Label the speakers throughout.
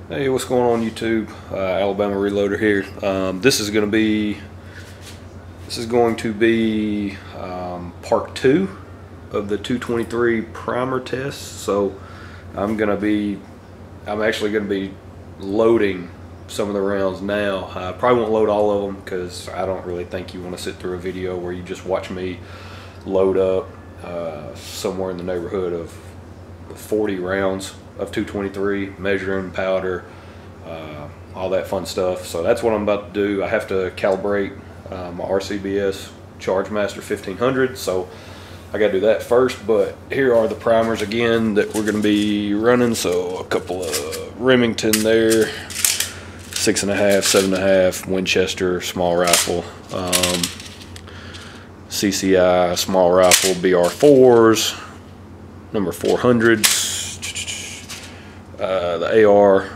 Speaker 1: Hey, what's going on YouTube? Alabama Reloader here. This is going to be part 2 of the 223 primer test. So I'm actually going to be loading some of the rounds now. I probably won't load all of them because I don't really think you want to sit through a video where you just watch me load up somewhere in the neighborhood of 40 rounds of 223, measuring powder, all that fun stuff. So that's what I'm about to do. I have to calibrate my RCBS Chargemaster 1500, so I got to do that first. But here are the primers again that we're going to be running. So a couple of Remington there, 6.5, 7.5 Winchester small rifle, CCI small rifle BR4s, number 400s, the AR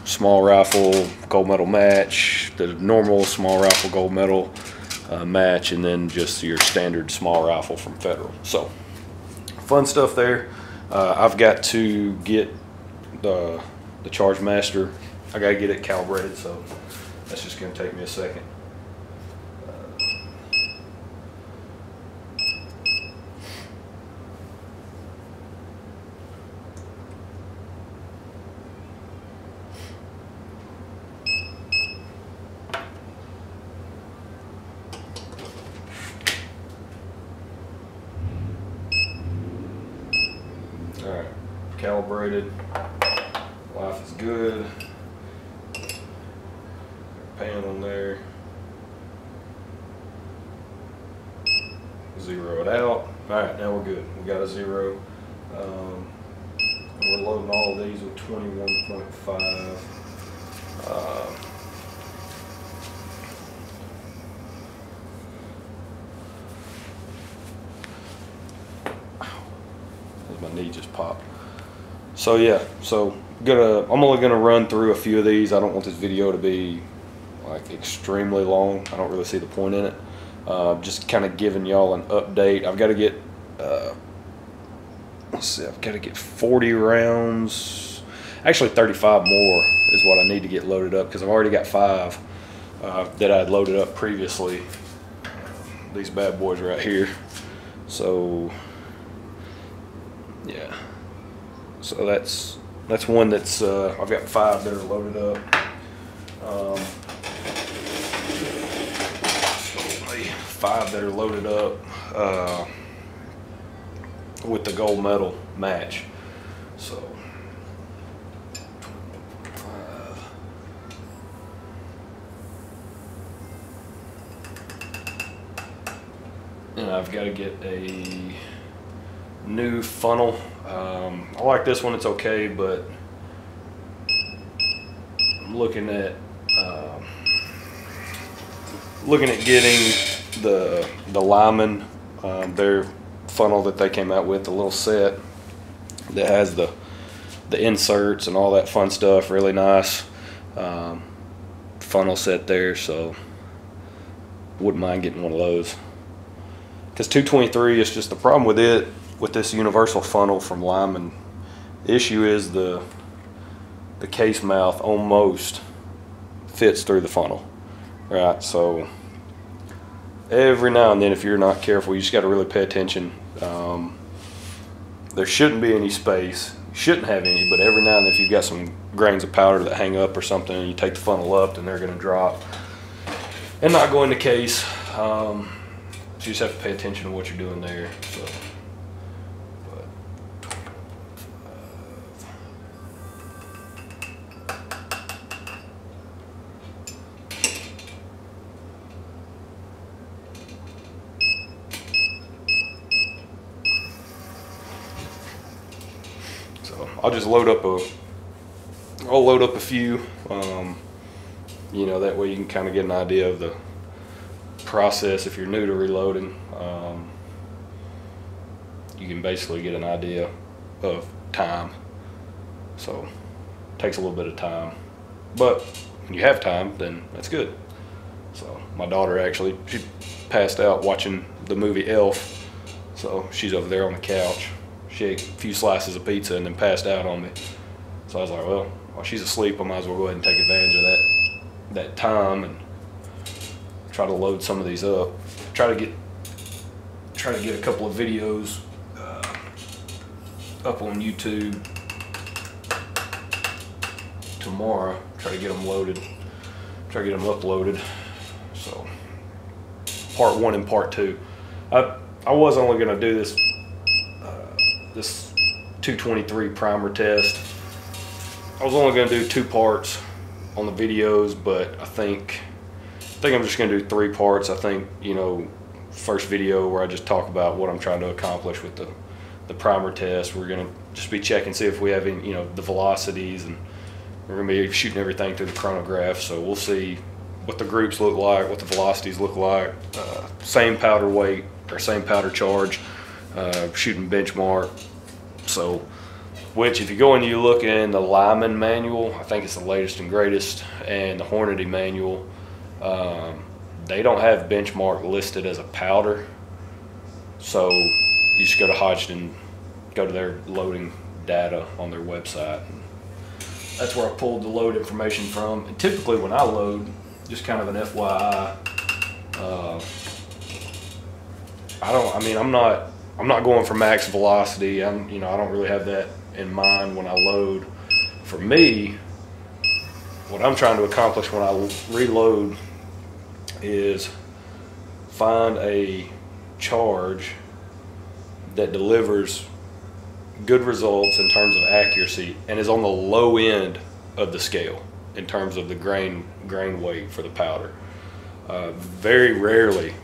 Speaker 1: small rifle gold medal match, the normal small rifle gold medal match, and then just your standard small rifle from Federal. So fun stuff there. I've got to get the Chargemaster. I gotta get it calibrated, so that's just gonna take me a second. Alright, calibrated, life is good, pan on there, zero it out. Alright, now we're good, we got a zero. We're loading all of these with 21.5. My knee just popped. So yeah, so I'm only gonna run through a few of these. I don't want this video to be like extremely long. I don't really see the point in it. Just kind of giving y'all an update. I've got to get let's see, I've got to get 40 rounds, actually 35 more is what I need to get loaded up, because I've already got 5 that I had loaded up previously. These bad boys right here. So yeah, so that's one that's I've got 5 that are loaded up. 5 that are loaded up with the gold medal match. So 5. And I've got to get a new funnel. I like this one, it's okay, but I'm looking at getting the Lyman, their funnel that they came out with, the little set that has the inserts and all that fun stuff. Really nice funnel set there, so wouldn't mind getting one of those, because 223 is just the problem with it. With this universal funnel from Lyman, the issue is the case mouth almost fits through the funnel, right? So every now and then, if you're not careful, you just got to really pay attention. There shouldn't be any space, you shouldn't have any, but every now and then, if you've got some grains of powder that hang up or something, and you take the funnel up, then they're going to drop and not go in the case. So you just have to pay attention to what you're doing there. So. So I'll just load up a few, you know, that way you can kind of get an idea of the process. If you're new to reloading, you can basically get an idea of time. So it takes a little bit of time, but when you have time, then that's good. So my daughter actually, she passed out watching the movie Elf, so she's over there on the couch. She ate a few slices of pizza and then passed out on me. So I was like, well, while she's asleep, I might as well go ahead and take advantage of that time and try to load some of these up. Try to get a couple of videos up on YouTube tomorrow. Try to get them loaded. Try to get them uploaded. So part 1 and part 2. I was only going to do this this 223 primer test. I was only going to do 2 parts on the videos, but I think I'm just going to do 3 parts. I think, you know, first video where I just talk about what I'm trying to accomplish with the primer test. We're going to just be checking, see if we have any, you know, the velocities, and we're going to be shooting everything through the chronograph. So we'll see what the groups look like, what the velocities look like. Same powder weight or same powder charge, shooting benchmark. So, which if you go and you look in the Lyman manual, I think it's the latest and greatest, and the Hornady manual, they don't have benchmark listed as a powder. So you just go to Hodgdon, go to their loading data on their website. That's where I pulled the load information from. And typically when I load, just kind of an FYI, I'm not going for max velocity. I don't really have that in mind when I load. For me, what I'm trying to accomplish when I reload is find a charge that delivers good results in terms of accuracy and is on the low end of the scale in terms of the grain weight for the powder. Very rarely,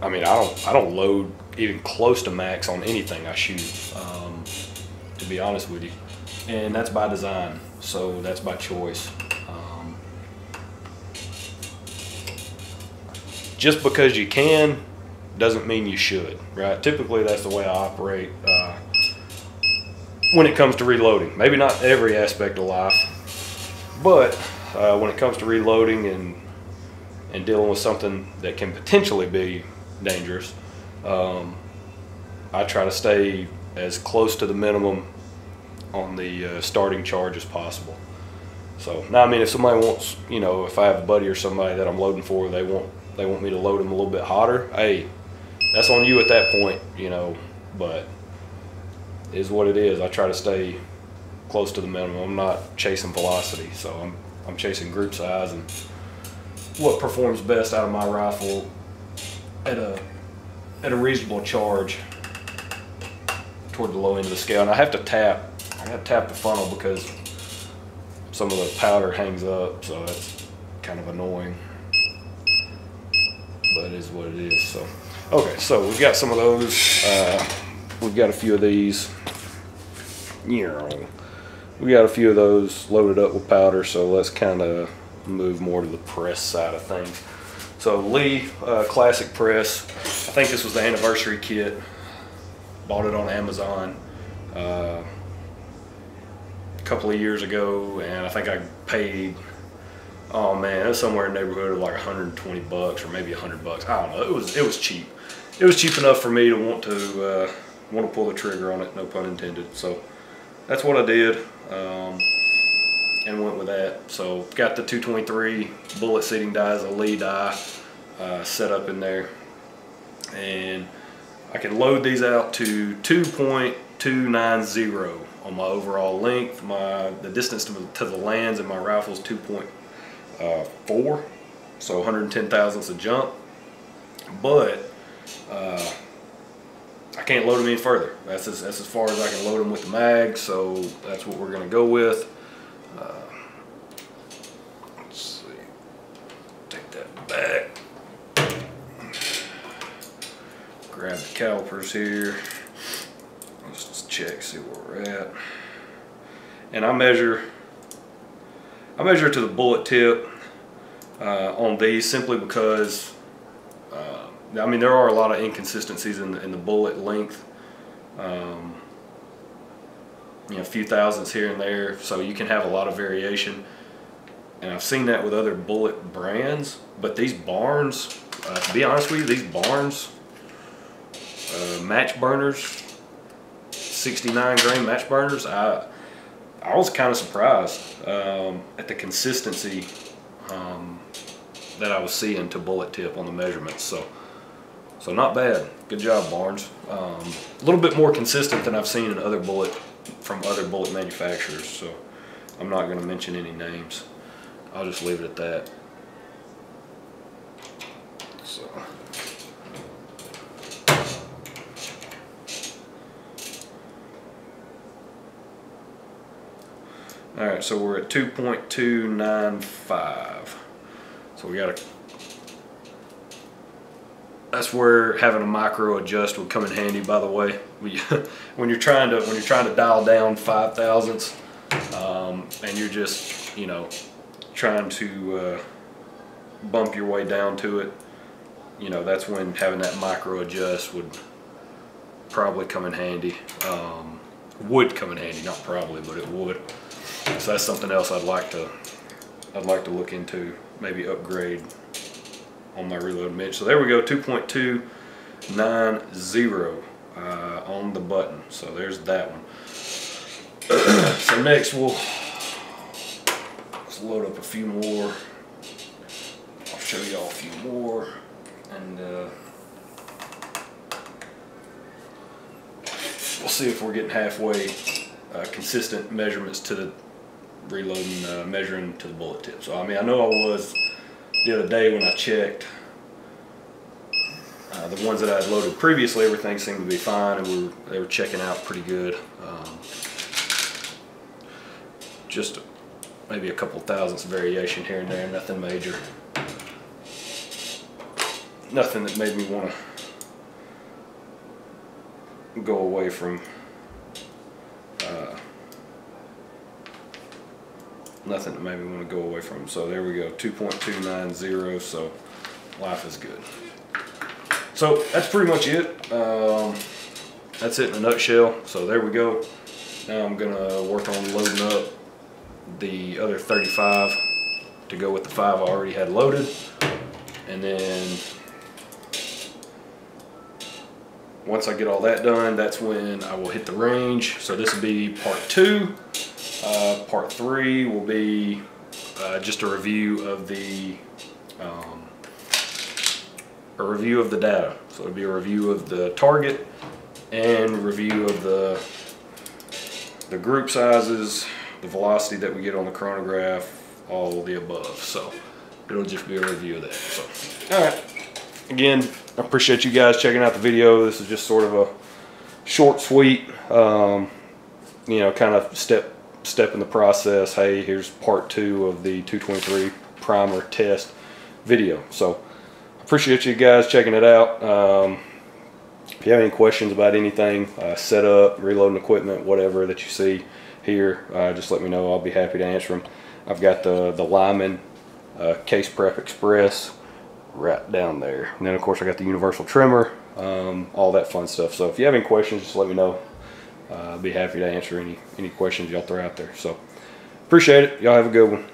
Speaker 1: I don't load even close to max on anything I shoot, to be honest with you, and that's by design, so that's by choice. Just because you can doesn't mean you should, right? Typically that's the way I operate when it comes to reloading. Maybe not every aspect of life, but when it comes to reloading and dealing with something that can potentially be dangerous, I try to stay as close to the minimum on the starting charge as possible. So now, I mean, if somebody wants, you know, if I have a buddy or somebody that I'm loading for, they want me to load them a little bit hotter, hey, that's on you at that point, you know, but it is what it is. I try to stay close to the minimum. I'm not chasing velocity, so I'm chasing group size and what performs best out of my rifle at a reasonable charge toward the low end of the scale. And I have to tap the funnel because some of the powder hangs up, so that's kind of annoying, but it is what it is. So okay, so we've got some of those. We've got a few of these. We got a few of those loaded up with powder, so let's kind of move more to the press side of things. So Lee Classic Press, I think this was the anniversary kit. Bought it on Amazon a couple of years ago, and I think I paid, oh man, it was somewhere in the neighborhood of like 120 bucks or maybe 100 bucks. I don't know. It was cheap. It was cheap enough for me to want to pull the trigger on it, no pun intended. So that's what I did, and went with that. So got the 223 bullet seating dies, a Lee die set up in there, and I can load these out to 2.290 on my overall length. The distance to the lands in my rifle is 2.4, so 110 thousandths a jump. But I can't load them any further. That's as far as I can load them with the mag, so that's what we're going to go with. Let's see. Take that back. Grab the calipers here. Let's just check, see where we're at. And I measure to the bullet tip on these simply because I mean, there are a lot of inconsistencies in the bullet length. You know, a few thousandths here and there, so you can have a lot of variation. And I've seen that with other bullet brands, but these Barnes, to be honest with you, these Barnes match burners, 69 grain match burners, I I was kind of surprised at the consistency that I was seeing to bullet tip on the measurements. So not bad. Good job, Barnes. A little bit more consistent than I've seen in from other bullet manufacturers. So I'm not going to mention any names. I'll just leave it at that. So. All right, so we're at 2.295. So we got that's where having a micro adjust would come in handy, by the way. When you're trying to dial down 5 thousandths, and you're just, you know, trying to bump your way down to it, you know, that's when having that micro adjust would probably come in handy. Would come in handy, not probably, but it would. So that's something else I'd like to look into, maybe upgrade on my reload mitch. So there we go, 2.290 on the button. So there's that one. So next let's load up a few more. I'll show y'all a few more, and we'll see if we're getting halfway consistent measurements to the reloading, measuring to the bullet tip. So I mean, I know I was the other day when I checked the ones that I had loaded previously. Everything seemed to be fine, and they were checking out pretty good. Just maybe a couple thousandths variation here and there, nothing major. Nothing that made me want to go away from nothing that made me want to go away from. So there we go, 2.290. So life is good. So that's pretty much it. That's it in a nutshell. So there we go. Now I'm gonna work on loading up the other 35 to go with the 5 I already had loaded, and then once I get all that done, that's when I will hit the range. So this will be part 2. Part 3 will be just a review of the data. So it'll be a review of the target and review of the group sizes, the velocity that we get on the chronograph, all of the above. So it'll just be a review of that. So, all right. Again, I appreciate you guys checking out the video. This is just sort of a short, sweet, you know, kind of step in the process. Hey, here's part 2 of the 223 primer test video. So appreciate you guys checking it out. If you have any questions about anything, setup, reloading equipment, whatever that you see here, just let me know. I'll be happy to answer them. I've got the Lyman Case Prep Express right down there, and then of course I got the universal trimmer, all that fun stuff. So if you have any questions, just let me know. I'll be happy to answer any questions y'all throw out there. So appreciate it. Y'all have a good one.